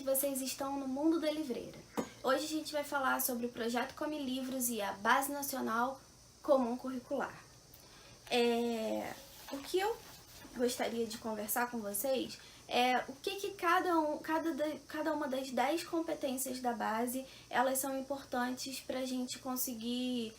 vocês estão no mundo da livreira. Hoje a gente vai falar sobre o projeto Come Livros e a Base Nacional Comum Curricular. O que eu gostaria de conversar com vocês é o que cada uma das 10 competências da base elas são importantes para a gente conseguir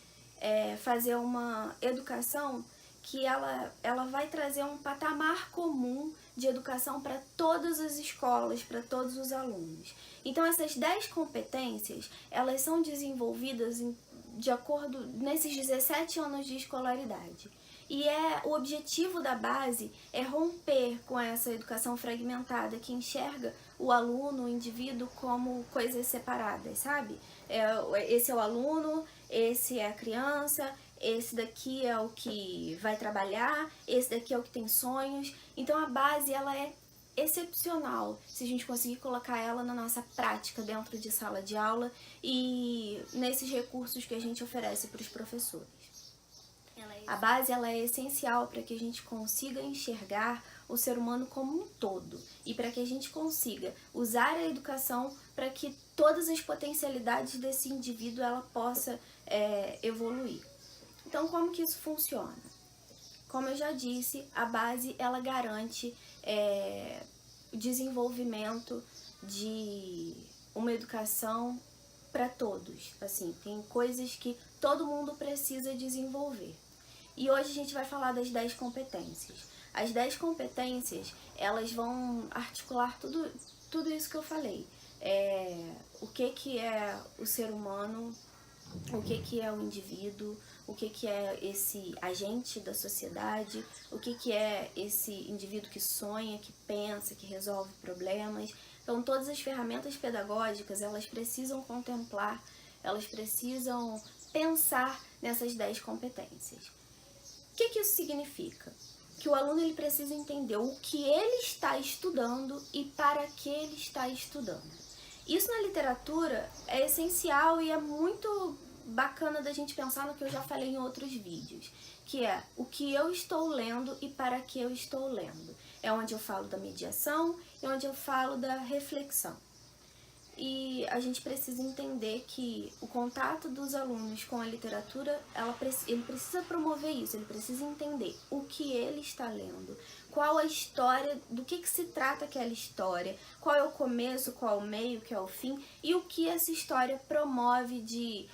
fazer uma educação que ela vai trazer um patamar comum de educação para todas as escolas, para todos os alunos. Então essas 10 competências, elas são desenvolvidas de acordo nesses 17 anos de escolaridade. E o objetivo da base é romper com essa educação fragmentada que enxerga o aluno, o indivíduo, como coisas separadas, sabe? Esse é o aluno, esse é a criança, esse daqui é o que vai trabalhar, esse daqui é o que tem sonhos. Então a base ela é excepcional se a gente conseguir colocar ela na nossa prática dentro de sala de aula e nesses recursos que a gente oferece para os professores. A base ela é essencial para que a gente consiga enxergar o ser humano como um todo e para que a gente consiga usar a educação para que todas as potencialidades desse indivíduo ela possa evoluir. Então, como que isso funciona? Como eu já disse, a base ela garante o desenvolvimento de uma educação para todos. Assim, tem coisas que todo mundo precisa desenvolver. E hoje a gente vai falar das 10 competências. As 10 competências, elas vão articular tudo isso que eu falei. O que é o ser humano, o que é o indivíduo, o que é esse agente da sociedade, o que é esse indivíduo que sonha, que pensa, que resolve problemas. Então, todas as ferramentas pedagógicas, elas precisam contemplar, elas precisam pensar nessas 10 competências. O que isso significa? Que o aluno ele precisa entender o que ele está estudando e para que ele está estudando. Isso na literatura é essencial e é muito bacana da gente pensar no que eu já falei em outros vídeos, que é o que eu estou lendo e para que eu estou lendo. É onde eu falo da mediação e onde eu falo da reflexão. E a gente precisa entender que o contato dos alunos com a literatura, ele precisa promover isso, ele precisa entender o que ele está lendo, qual a história, do que se trata aquela história, qual é o começo, qual é o meio, qual é o fim, e o que essa história promove de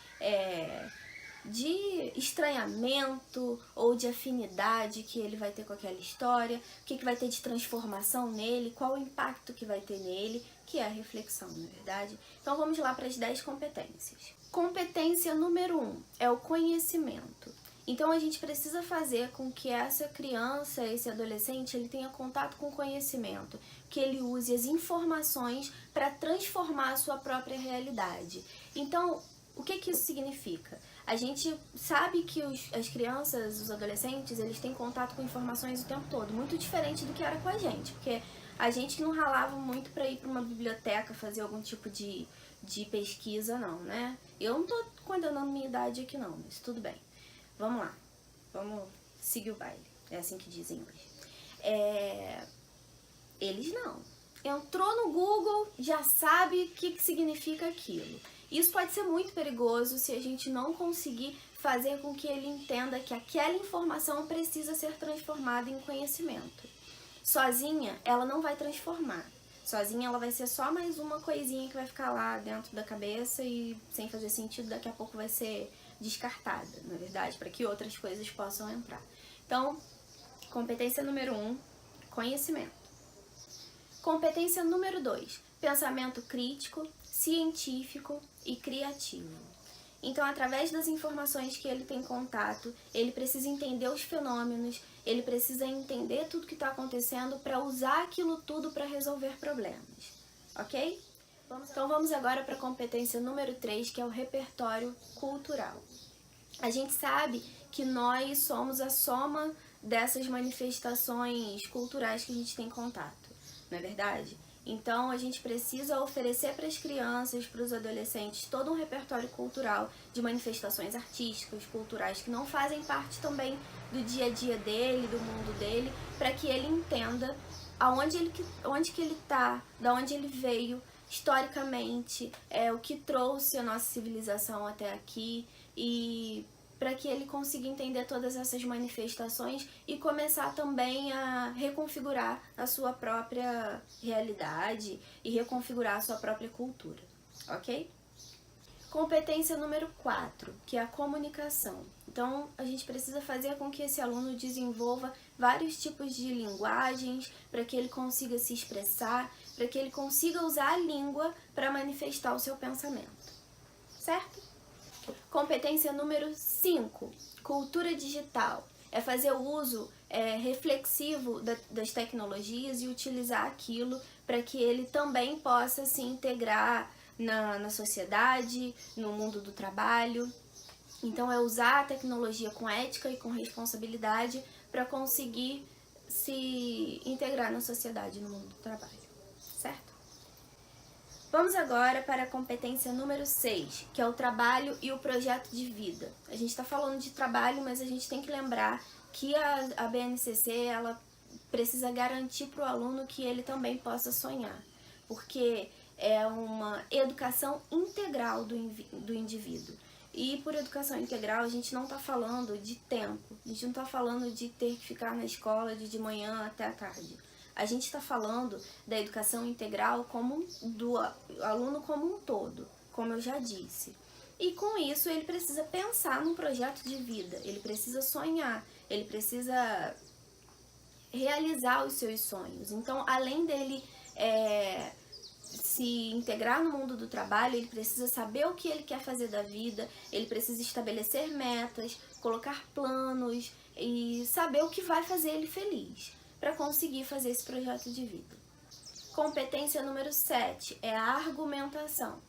estranhamento ou de afinidade que ele vai ter com aquela história, o que vai ter de transformação nele, qual o impacto que vai ter nele, que é a reflexão, na verdade. Então vamos lá para as 10 competências. Competência número 1 é o conhecimento. Então a gente precisa fazer com que essa criança, esse adolescente, ele tenha contato com o conhecimento, que ele use as informações para transformar a sua própria realidade. Então, o que isso significa? A gente sabe que as crianças, os adolescentes, eles têm contato com informações o tempo todo, muito diferente do que era com a gente, porque a gente não ralava muito para ir para uma biblioteca fazer algum tipo de pesquisa, não, né? Eu não tô condenando minha idade aqui não, mas tudo bem. Vamos lá, vamos seguir o baile, é assim que dizem hoje. Eles não. Entrou no Google, já sabe o que significa aquilo. Isso pode ser muito perigoso se a gente não conseguir fazer com que ele entenda que aquela informação precisa ser transformada em conhecimento. Sozinha, ela não vai transformar. Sozinha, ela vai ser só mais uma coisinha que vai ficar lá dentro da cabeça e sem fazer sentido, daqui a pouco vai ser descartada, na verdade, para que outras coisas possam entrar. Então, competência número 1, conhecimento. Competência número 2, pensamento crítico, científico e criativo. Então, através das informações que ele tem contato, ele precisa entender os fenômenos, ele precisa entender tudo que está acontecendo para usar aquilo tudo para resolver problemas, ok? Então, vamos agora para a competência número 3, que é o repertório cultural. A gente sabe que nós somos a soma dessas manifestações culturais que a gente tem contato, não é verdade? Então, a gente precisa oferecer para as crianças, para os adolescentes, todo um repertório cultural de manifestações artísticas, culturais, que não fazem parte também do dia a dia dele, do mundo dele, para que ele entenda onde que ele está, de onde ele veio, historicamente, o que trouxe a nossa civilização até aqui, e para que ele consiga entender todas essas manifestações e começar também a reconfigurar a sua própria realidade e reconfigurar a sua própria cultura, ok? Competência número 4, que é a comunicação. Então, a gente precisa fazer com que esse aluno desenvolva vários tipos de linguagens para que ele consiga se expressar, para que ele consiga usar a língua para manifestar o seu pensamento, certo? Competência número 5, cultura digital. É fazer o uso reflexivo das tecnologias e utilizar aquilo para que ele também possa se integrar na sociedade, no mundo do trabalho. Então, é usar a tecnologia com ética e com responsabilidade para conseguir se integrar na sociedade, no mundo do trabalho, certo? Vamos agora para a competência número 6, que é o trabalho e o projeto de vida. A gente está falando de trabalho, mas a gente tem que lembrar que a BNCC ela precisa garantir para o aluno que ele também possa sonhar, porque é uma educação integral do indivíduo. E por educação integral a gente não está falando de tempo, a gente não está falando de ter que ficar na escola de manhã até a tarde. A gente está falando da educação integral do aluno como um todo, como eu já disse. E com isso ele precisa pensar num projeto de vida, ele precisa sonhar, ele precisa realizar os seus sonhos. Então, além dele se integrar no mundo do trabalho, ele precisa saber o que ele quer fazer da vida, ele precisa estabelecer metas, colocar planos e saber o que vai fazer ele feliz para conseguir fazer esse projeto de vida. Competência número 7 é a argumentação.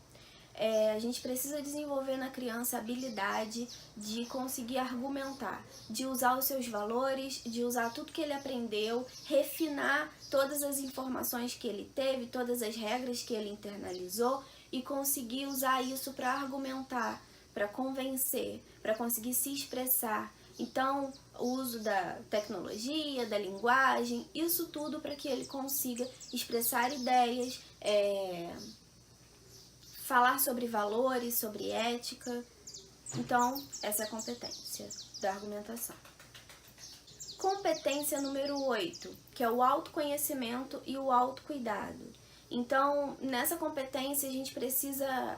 A gente precisa desenvolver na criança a habilidade de conseguir argumentar, de usar os seus valores, de usar tudo que ele aprendeu, refinar todas as informações que ele teve, todas as regras que ele internalizou e conseguir usar isso para argumentar, para convencer, para conseguir se expressar. Então, o uso da tecnologia, da linguagem, isso tudo para que ele consiga expressar ideias, falar sobre valores, sobre ética. Então, essa é a competência da argumentação. Competência número 8, que é o autoconhecimento e o autocuidado. Então, nessa competência a gente precisa,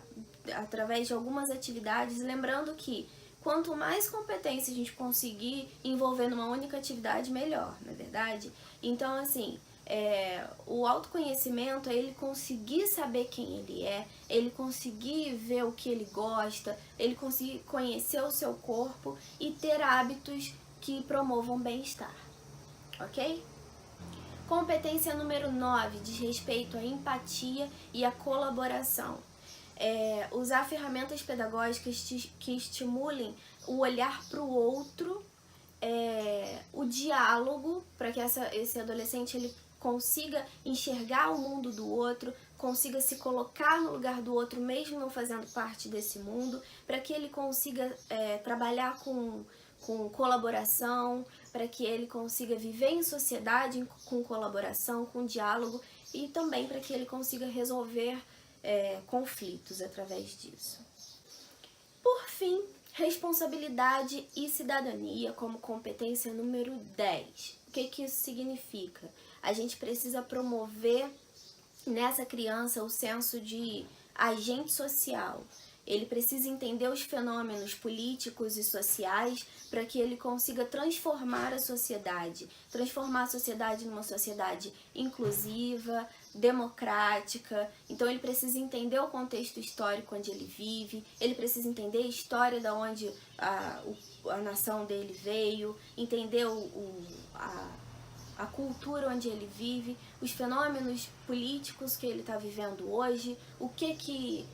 através de algumas atividades, lembrando que quanto mais competência a gente conseguir envolver numa única atividade, melhor, não é verdade? Então, assim, o autoconhecimento é ele conseguir saber quem ele é, ele conseguir ver o que ele gosta, ele conseguir conhecer o seu corpo e ter hábitos que promovam bem-estar, ok? Competência número 9 diz respeito à empatia e à colaboração. Usar ferramentas pedagógicas que estimulem o olhar para o outro, o diálogo, para que esse adolescente ele consiga enxergar o mundo do outro, consiga se colocar no lugar do outro, mesmo não fazendo parte desse mundo, para que ele consiga trabalhar com colaboração, para que ele consiga viver em sociedade com colaboração, com diálogo, e também para que ele consiga resolver conflitos através disso. Por fim, responsabilidade e cidadania como competência número 10. O que isso significa? A gente precisa promover nessa criança o senso de agente social. Ele precisa entender os fenômenos políticos e sociais para que ele consiga transformar a sociedade numa sociedade inclusiva, democrática. Então ele precisa entender o contexto histórico onde ele vive, ele precisa entender a história de onde a nação dele veio, entender a cultura onde ele vive, os fenômenos políticos que ele está vivendo hoje, o que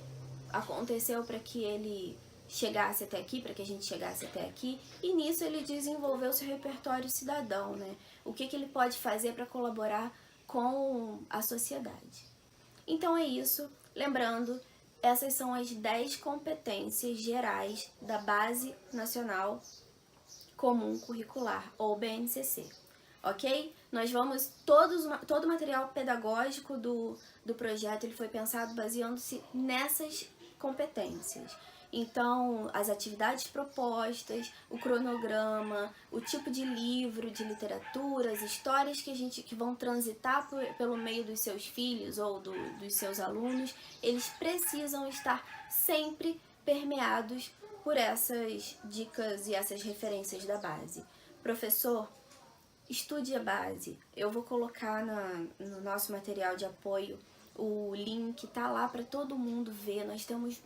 aconteceu para que ele chegasse até aqui, para que a gente chegasse até aqui, e nisso ele desenvolveu seu repertório cidadão, né? O que ele pode fazer para colaborar com a sociedade. Então é isso, lembrando, essas são as 10 competências gerais da Base Nacional Comum Curricular, ou BNCC, ok? Nós vamos, todo o material pedagógico do projeto ele foi pensado baseando-se nessas competências. Então, as atividades propostas, o cronograma, o tipo de livro, de literatura, as histórias que vão transitar pelo meio dos seus filhos ou dos seus alunos, eles precisam estar sempre permeados por essas dicas e essas referências da base. Professor, estude a base. Eu vou colocar no nosso material de apoio o link, tá lá para todo mundo ver. Nós temos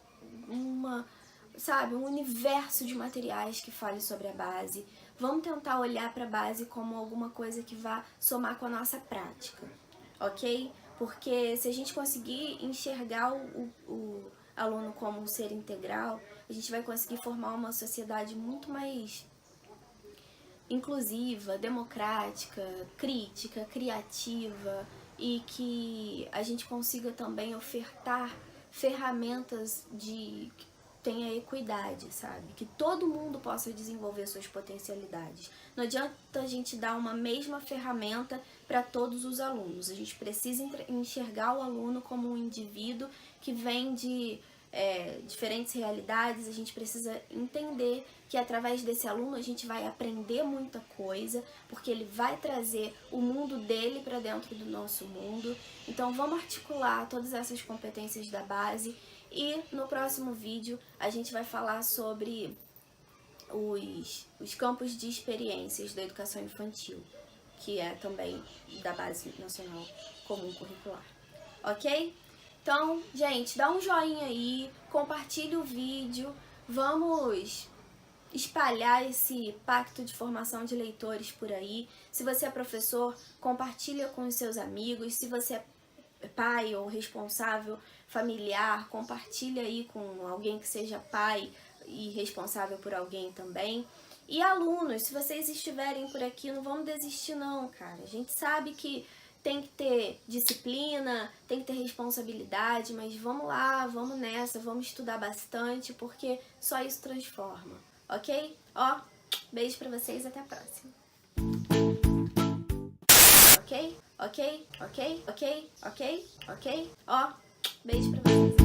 um universo de materiais que fale sobre a base. Vamos tentar olhar para a base como alguma coisa que vá somar com a nossa prática, ok? Porque se a gente conseguir enxergar o aluno como um ser integral, a gente vai conseguir formar uma sociedade muito mais inclusiva, democrática, crítica, criativa e que a gente consiga também ofertar ferramentas que tenha equidade, sabe? Que todo mundo possa desenvolver suas potencialidades. Não adianta a gente dar uma mesma ferramenta para todos os alunos. A gente precisa enxergar o aluno como um indivíduo que vem de diferentes realidades. A gente precisa entender que através desse aluno a gente vai aprender muita coisa, porque ele vai trazer o mundo dele para dentro do nosso mundo. Então vamos articular todas essas competências da base e no próximo vídeo a gente vai falar sobre os campos de experiências da educação infantil, que é também da Base Nacional Comum Curricular, ok? Então, gente, dá um joinha aí, compartilha o vídeo, vamos espalhar esse pacto de formação de leitores por aí. Se você é professor, compartilha com os seus amigos. Se você é pai ou responsável familiar, compartilha aí com alguém que seja pai e responsável por alguém também. E alunos, se vocês estiverem por aqui, não vamos desistir não, cara. A gente sabe que tem que ter disciplina, tem que ter responsabilidade, mas vamos lá, vamos nessa, vamos estudar bastante, porque só isso transforma, ok? Ó, beijo pra vocês, até a próxima. Ok? Ok? Ok? Ok? Ok? Ok? Ó, beijo pra vocês.